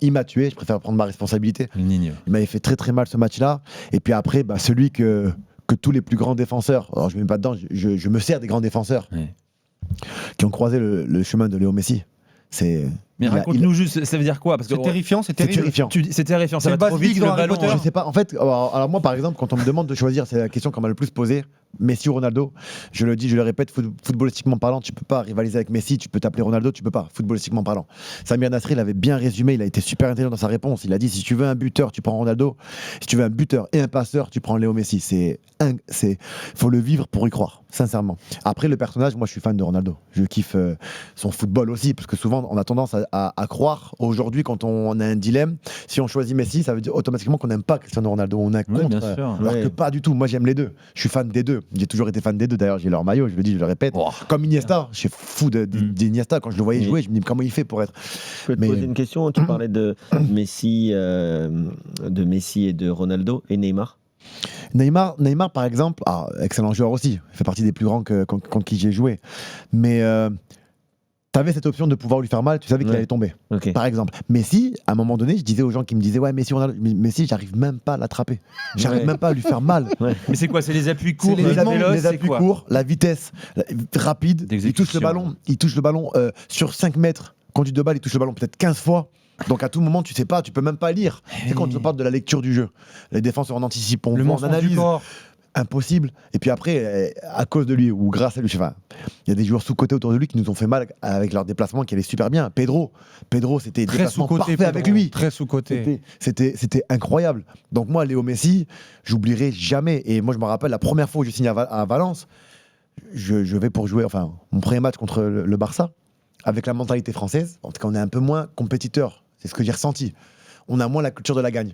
Il m'a tué, je préfère prendre ma responsabilité. Le Niño. Il m'avait fait très très mal ce match-là. Et puis après, celui que tous les plus grands défenseurs, alors je ne mets pas dedans, je me sers des grands défenseurs qui ont croisé le chemin de Léo Messi. Mais raconte-nous juste, ça veut dire quoi? Parce que c'est terrifiant, c'est terrible. C'est terrifiant, ça C'est va le trop vite basique dans le Harry ballon. Potter. Je sais pas. En fait, alors moi, par exemple, quand on me demande de choisir, c'est la question qu'on m'a le plus posée. Messi ou Ronaldo, je le dis, je le répète, footballistiquement parlant, tu peux pas rivaliser avec Messi, tu peux t'appeler Ronaldo, tu peux pas, footballistiquement parlant. Samir Nasri l'avait bien résumé, il a été super intelligent dans sa réponse. Il a dit, si tu veux un buteur, tu prends Ronaldo. Si tu veux un buteur et un passeur, tu prends Léo Messi. Faut le vivre pour y croire, sincèrement. Après, le personnage, moi, je suis fan de Ronaldo. Je kiffe son football aussi, parce que souvent, on a tendance à croire, aujourd'hui, quand on a un dilemme, si on choisit Messi, ça veut dire automatiquement qu'on n'aime pas Cristiano Ronaldo. On a contre, bien sûr. alors que pas du tout. Moi, j'aime les deux. Je suis fan des deux. J'ai toujours été fan des deux. D'ailleurs, j'ai leur maillot, je le dis, je le répète. Oh. Comme Iniesta, je suis fou d'Iniesta. Quand je le voyais jouer, je me dis comment il fait pour être. Je peux te poser une question. Tu parlais de Messi et de Ronaldo et Neymar. Neymar, par exemple, excellent joueur aussi. Il fait partie des plus grands contre qui j'ai joué. Mais tu avais cette option de pouvoir lui faire mal, tu savais qu'il allait tomber. Okay. Par exemple. Messi, à un moment donné, je disais aux gens qui me disaient ouais, Messi, j'arrive même pas à l'attraper. J'arrive même pas à lui faire mal. Ouais. Mais c'est quoi? C'est les appuis courts, Les appuis courts, la vitesse rapide. Il touche le ballon sur 5 mètres. Conduite de balle, il touche le ballon peut-être 15 fois. Donc à tout moment, tu sais pas, tu peux même pas lire. C'est quand on parle de la lecture du jeu. Les défenseurs, on anticipe, on voit, on analyse. Impossible. Et puis après, à cause de lui ou grâce à lui, il y a des joueurs sous-cotés autour de lui qui nous ont fait mal avec leur déplacement qui allait super bien. Pedro, c'était des déplacements parfaits avec lui. Très sous-côté. C'était incroyable. Donc moi, Léo Messi, j'oublierai jamais. Et moi, je me rappelle la première fois où je signe à Valence, je vais pour jouer, mon premier match contre le Barça, avec la mentalité française. En tout cas, on est un peu moins compétiteur. C'est ce que j'ai ressenti. On a moins la culture de la gagne.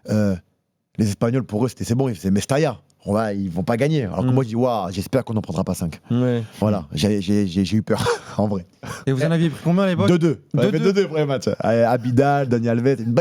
Les Espagnols, pour eux, c'est bon, c'est Mestalla. Ils vont pas gagner. Alors que moi, je dis, j'espère qu'on n'en prendra pas 5. Ouais. Voilà, j'ai eu peur, en vrai. Et vous en aviez pris combien à l'époque? 2-2. 2-2, premier match. Abidal, Dani Alves, une